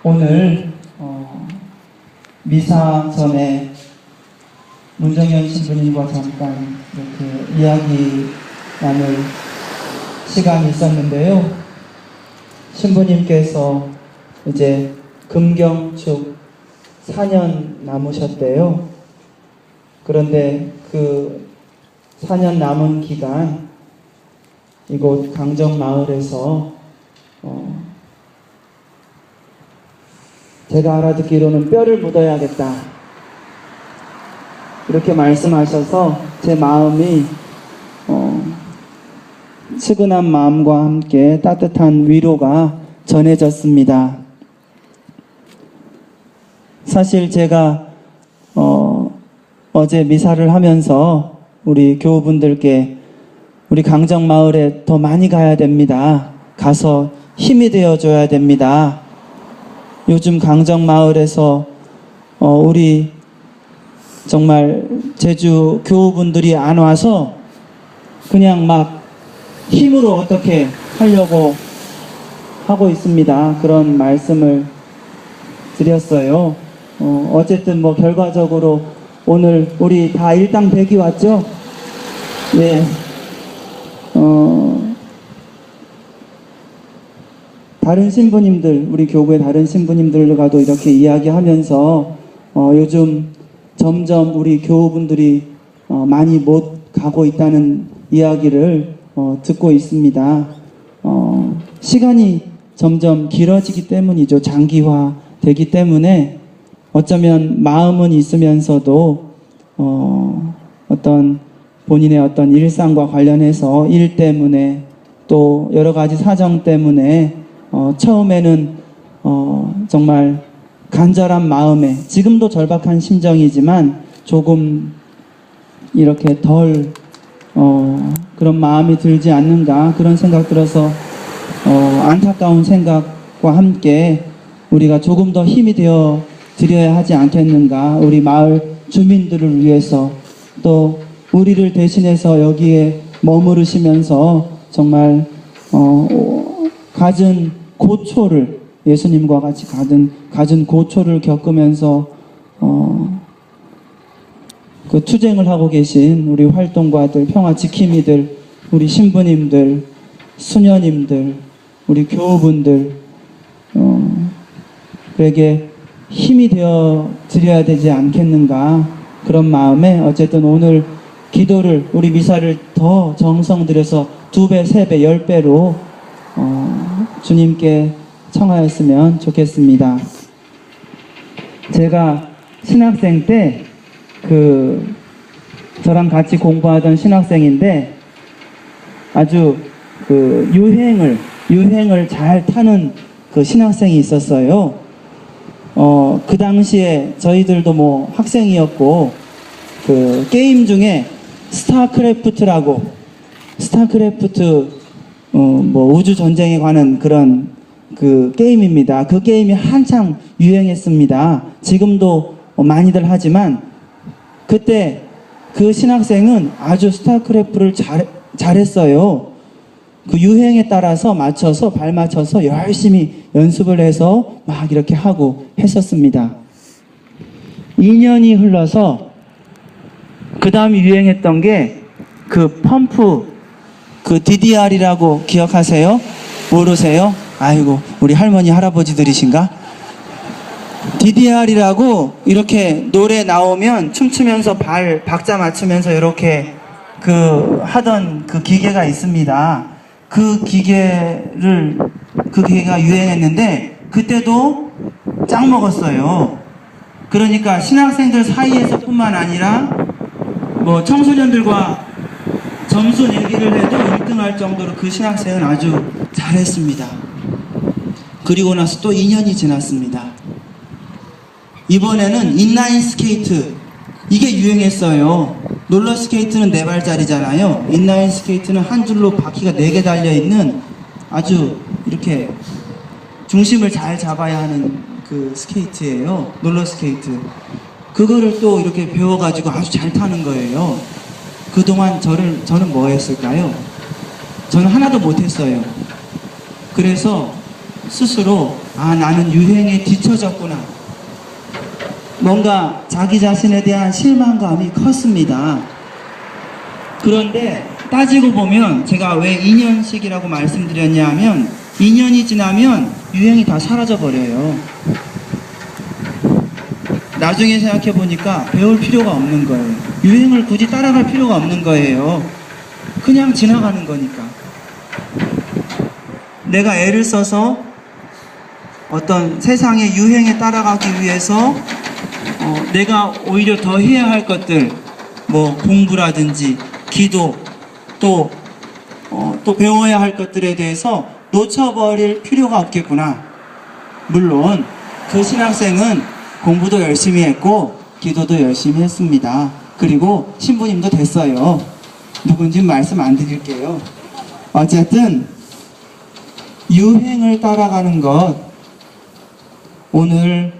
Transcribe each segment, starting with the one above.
오늘 미사 전에 문정현 신부님과 잠깐 이렇게 이야기 나눌 시간이 있었는데요. 신부님께서 이제 금경축 4년 남으셨대요. 그런데 그 4년 남은 기간 이곳 강정마을에서 제가 알아듣기로는 뼈를 묻어야겠다 이렇게 말씀하셔서 제 마음이 측은한 마음과 함께 따뜻한 위로가 전해졌습니다. 사실 제가 어제 미사를 하면서 우리 교우분들께 우리 강정마을에 더 많이 가야 됩니다. 가서 힘이 되어줘야 됩니다. 요즘 강정마을에서 우리 정말 제주 교우분들이 안 와서 그냥 막 힘으로 어떻게 하려고 하고 있습니다. 그런 말씀을 드렸어요. 어쨌든 뭐 결과적으로 오늘 우리 다 일당백이 왔죠? 네. 다른 신부님들, 우리 교구의 다른 신부님들과도 이렇게 이야기하면서 요즘 점점 우리 교우분들이 많이 못 가고 있다는 이야기를 듣고 있습니다. 시간이 점점 길어지기 때문이죠. 장기화 되기 때문에 어쩌면 마음은 있으면서도 어떤 본인의 어떤 일상과 관련해서 일 때문에 또 여러 가지 사정 때문에 처음에는 정말 간절한 마음에 지금도 절박한 심정이지만 조금 이렇게 덜 그런 마음이 들지 않는가 그런 생각 들어서 안타까운 생각과 함께 우리가 조금 더 힘이 되어 드려야 하지 않겠는가. 우리 마을 주민들을 위해서 또 우리를 대신해서 여기에 머무르시면서 정말 갖은 고초를 예수님과 같이 갖은 고초를 겪으면서 그 투쟁을 하고 계신 우리 활동가들, 평화지킴이들, 우리 신부님들, 수녀님들, 우리 교우분들 그에게 힘이 되어 드려야 되지 않겠는가 그런 마음에 어쨌든 오늘 기도를 우리 미사를 더 정성 들여서 2배, 3배, 10배로 주님께 청하였으면 좋겠습니다. 제가 신학생 때 저랑 같이 공부하던 신학생인데 아주 유행을 잘 타는 그 신학생이 있었어요. 그 당시에 저희들도 뭐 학생이었고 그 게임 중에 스타크래프트라고 스타크래프트 뭐 우주 전쟁에 관한 그런 그 게임입니다. 그 게임이 한창 유행했습니다. 지금도 많이들 하지만 그때 그 신학생은 아주 스타크래프트를 잘했어요. 그 유행에 따라서 발 맞춰서 열심히 연습을 해서 막 이렇게 하고 했었습니다. 2년이 흘러서 그 다음에 유행했던 게 그 펌프 그 DDR이라고 기억하세요? 모르세요? 아이고 우리 할머니 할아버지들이신가? DDR이라고 이렇게 노래 나오면 춤추면서 박자 맞추면서 이렇게 하던 그 기계가 있습니다. 그 기계가 유행했는데 그때도 짱 먹었어요. 그러니까 신학생들 사이에서 뿐만 아니라 뭐 청소년들과 점수 내기를 해도 1등할 정도로 그 신학생은 아주 잘했습니다. 그리고 나서 또 2년이 지났습니다. 이번에는 인라인 스케이트 이게 유행했어요. 롤러스케이트는 4발짜리잖아요. 인라인 스케이트는 한 줄로 바퀴가 4개 달려있는 아주 이렇게 중심을 잘 잡아야 하는 그 스케이트예요. 롤러스케이트. 그거를 또 이렇게 배워가지고 아주 잘 타는 거예요. 그동안 저는 뭐 했을까요? 저는 하나도 못했어요. 그래서 스스로 나는 유행에 뒤처졌구나. 뭔가 자기 자신에 대한 실망감이 컸습니다. 그런데 따지고 보면 제가 왜 2년씩이라고 말씀드렸냐 하면 2년이 지나면 유행이 다 사라져 버려요. 나중에 생각해 보니까 배울 필요가 없는 거예요. 유행을 굳이 따라갈 필요가 없는 거예요. 그냥 지나가는 거니까. 내가 애를 써서 어떤 세상의 유행에 따라가기 위해서 내가 오히려 더 해야 할 것들, 뭐 공부라든지 기도, 또 배워야 할 것들에 대해서 놓쳐버릴 필요가 없겠구나. 물론 그 신학생은 공부도 열심히 했고 기도도 열심히 했습니다. 그리고 신부님도 됐어요. 누군지 말씀 안 드릴게요. 어쨌든 유행을 따라가는 것, 오늘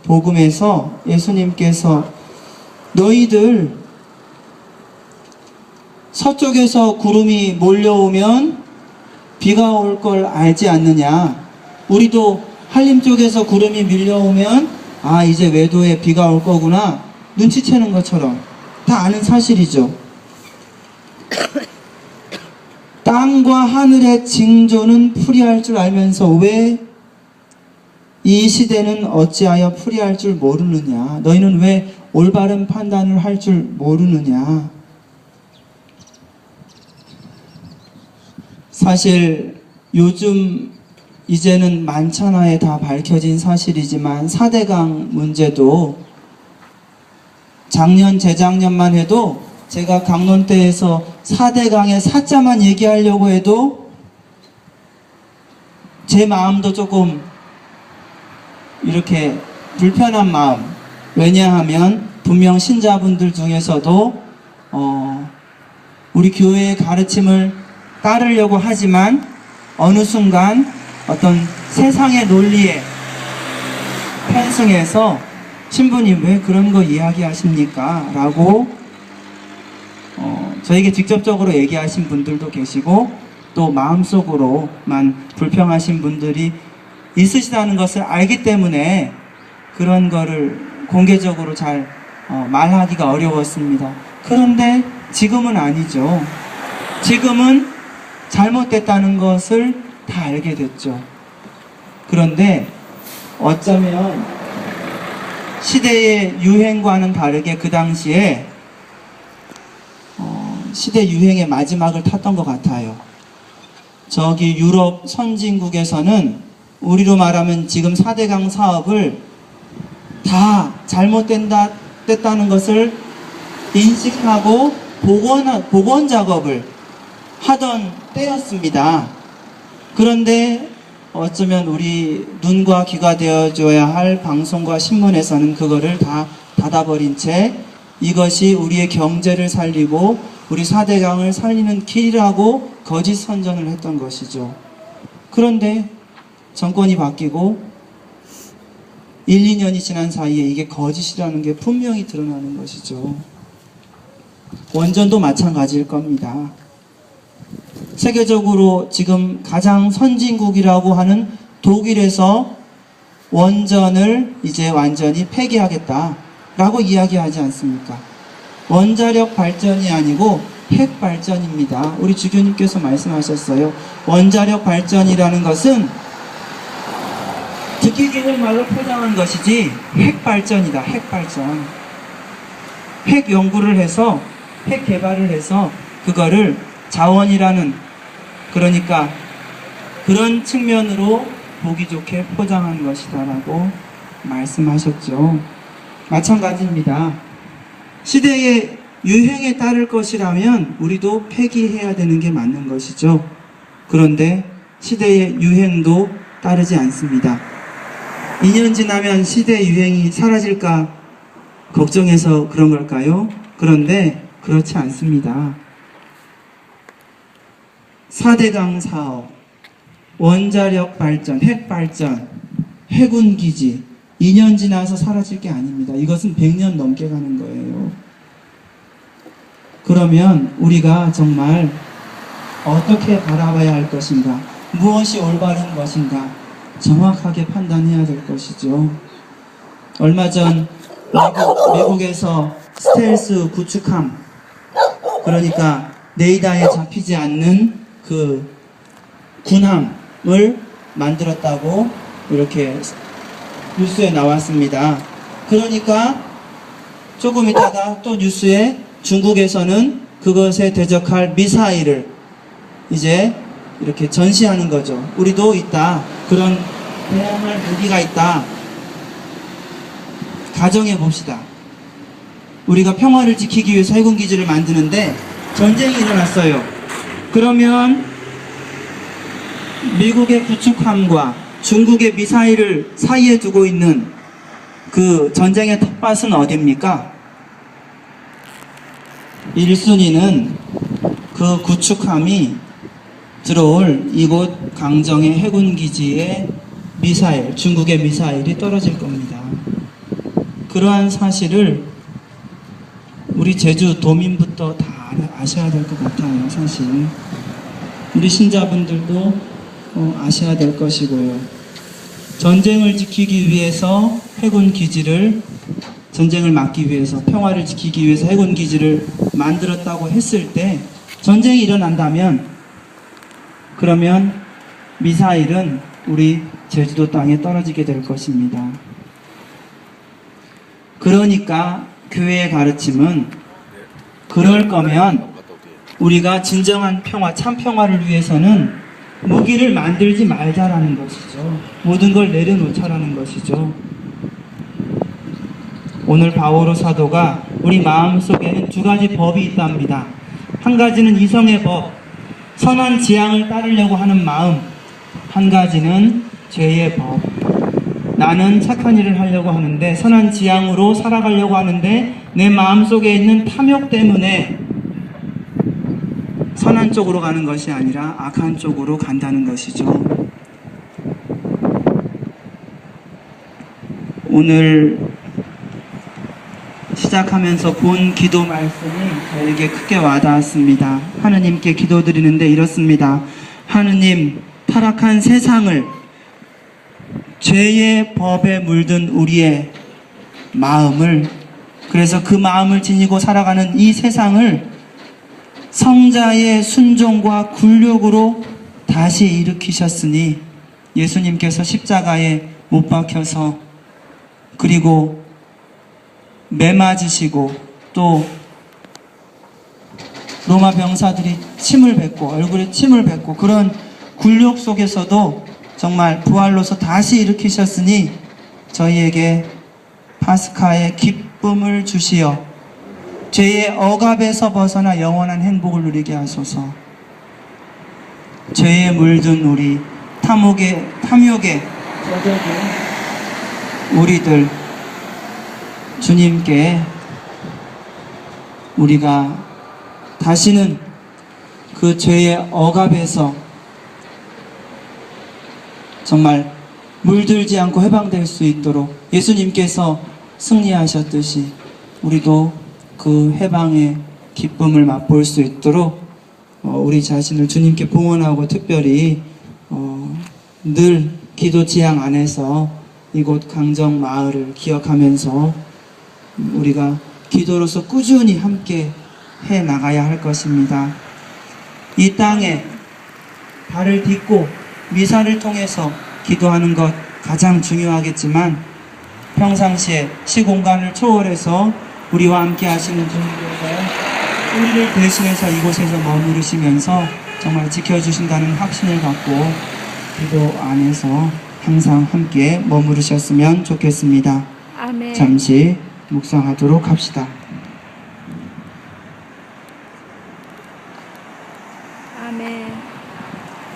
복음에서 예수님께서 너희들 서쪽에서 구름이 몰려오면 비가 올 걸 알지 않느냐. 우리도 한림 쪽에서 구름이 밀려오면 이제 외도에 비가 올 거구나. 눈치채는 것처럼 다 아는 사실이죠. 땅과 하늘의 징조는 풀이할 줄 알면서 왜 이 시대는 어찌하여 풀이할 줄 모르느냐. 너희는 왜 올바른 판단을 할 줄 모르느냐. 사실 요즘 이제는 만천하에 다 밝혀진 사실이지만 4대강 문제도 작년 재작년만 해도 제가 강론대에서 4대강의 사자만 얘기하려고 해도 제 마음도 조금 이렇게 불편한 마음. 왜냐하면 분명 신자분들 중에서도 우리 교회의 가르침을 따르려고 하지만 어느 순간 어떤 세상의 논리에 편승해서 신부님 왜 그런 거 이야기하십니까? 라고 저에게 직접적으로 얘기하신 분들도 계시고 또 마음속으로만 불평하신 분들이 있으시다는 것을 알기 때문에 그런 거를 공개적으로 잘 말하기가 어려웠습니다. 그런데 지금은 아니죠. 지금은 잘못됐다는 것을 다 알게 됐죠. 그런데 어쩌면 시대의 유행과는 다르게 그 당시에 시대 유행의 마지막을 탔던 것 같아요. 저기 유럽 선진국에서는 우리로 말하면 지금 4대강 사업을 다 잘못됐다는 것을 인식하고 복원 작업을 하던 때였습니다. 그런데 어쩌면 우리 눈과 귀가 되어줘야 할 방송과 신문에서는 그거를 다 닫아버린 채 이것이 우리의 경제를 살리고 우리 4대강을 살리는 길이라고 거짓 선전을 했던 것이죠. 그런데 정권이 바뀌고 1, 2년이 지난 사이에 이게 거짓이라는 게 분명히 드러나는 것이죠. 원전도 마찬가지일 겁니다. 세계적으로 지금 가장 선진국이라고 하는 독일에서 원전을 이제 완전히 폐기하겠다라고 이야기하지 않습니까? 원자력 발전이 아니고 핵 발전입니다. 우리 주교님께서 말씀하셨어요. 원자력 발전이라는 것은 듣기 좋은 말로 포장한 것이지 핵 발전이다. 핵 발전. 핵 연구를 해서 핵 개발을 해서 그거를 자원이라는, 그러니까 그런 측면으로 보기 좋게 포장한 것이다 라고 말씀하셨죠. 마찬가지입니다. 시대의 유행에 따를 것이라면 우리도 폐기해야 되는 게 맞는 것이죠. 그런데 시대의 유행도 따르지 않습니다. 2년 지나면 시대 유행이 사라질까 걱정해서 그런 걸까요? 그런데 그렇지 않습니다. 4대강 사업, 원자력 발전, 핵 발전, 해군 기지 2년 지나서 사라질 게 아닙니다. 이것은 100년 넘게 가는 거예요. 그러면 우리가 정말 어떻게 바라봐야 할 것인가? 무엇이 올바른 것인가? 정확하게 판단해야 될 것이죠. 얼마 전 미국에서 스텔스 구축함, 그러니까 레이더에 잡히지 않는 그 군함을 만들었다고 이렇게 뉴스에 나왔습니다. 그러니까 조금 있다가 또 뉴스에 중국에서는 그것에 대적할 미사일을 이제 이렇게 전시하는 거죠. 우리도 있다. 그런 대항할 무기가 있다. 가정해 봅시다. 우리가 평화를 지키기 위해서 해군기지를 만드는데 전쟁이 일어났어요. 그러면 미국의 구축함과 중국의 미사일을 사이에 두고 있는 그 전쟁의 텃밭은 어디입니까? 1순위는 그 구축함이 들어올 이곳 강정의 해군기지에 미사일, 중국의 미사일이 떨어질 겁니다. 그러한 사실을 우리 제주 도민부터 다 아셔야 될 것 같아요. 사실 우리 신자분들도 아셔야 될 것이고요. 전쟁을 지키기 위해서 해군기지를, 전쟁을 막기 위해서, 평화를 지키기 위해서 해군기지를 만들었다고 했을 때 전쟁이 일어난다면, 그러면 미사일은 우리 제주도 땅에 떨어지게 될 것입니다. 그러니까 교회의 가르침은 그럴 거면 우리가 진정한 평화, 참 평화를 위해서는 무기를 만들지 말자라는 것이죠. 모든 걸 내려놓자라는 것이죠. 오늘 바오로 사도가 우리 마음속에는 두 가지 법이 있답니다. 한 가지는 이성의 법, 선한 지향을 따르려고 하는 마음. 한 가지는 죄의 법. 나는 착한 일을 하려고 하는데, 선한 지향으로 살아가려고 하는데 내 마음속에 있는 탐욕 때문에 선한 쪽으로 가는 것이 아니라 악한 쪽으로 간다는 것이죠. 오늘 시작하면서 본 기도 말씀이 저에게 크게 와닿았습니다. 하느님께 기도드리는데 이렇습니다. 하느님, 타락한 세상을, 죄의 법에 물든 우리의 마음을, 그래서 그 마음을 지니고 살아가는 이 세상을 성자의 순종과 굴욕으로 다시 일으키셨으니, 예수님께서 십자가에 못 박혀서, 그리고 매 맞으시고, 또 로마 병사들이 침을 뱉고, 얼굴에 침을 뱉고, 그런 굴욕 속에서도 정말 부활로서 다시 일으키셨으니 저희에게 파스카의 기쁨을 주시어 죄의 억압에서 벗어나 영원한 행복을 누리게 하소서. 죄에 물든 우리, 탐욕에 젖어든 우리들, 주님께 우리가 다시는 그 죄의 억압에서 정말 물들지 않고 해방될 수 있도록 예수님께서 승리하셨듯이 우리도 그 해방의 기쁨을 맛볼 수 있도록 우리 자신을 주님께 봉헌하고, 특별히 늘 기도 지향 안에서 이곳 강정 마을을 기억하면서 우리가 기도로서 꾸준히 함께 해 나가야 할 것입니다. 이 땅에 발을 딛고 미사를 통해서 기도하는 것 가장 중요하겠지만, 평상시에 시공간을 초월해서 우리와 함께 하시는 주님께서 우리를 대신해서 이곳에서 머무르시면서 정말 지켜주신다는 확신을 갖고 기도 안에서 항상 함께 머무르셨으면 좋겠습니다. 아멘. 잠시 묵상하도록 합시다.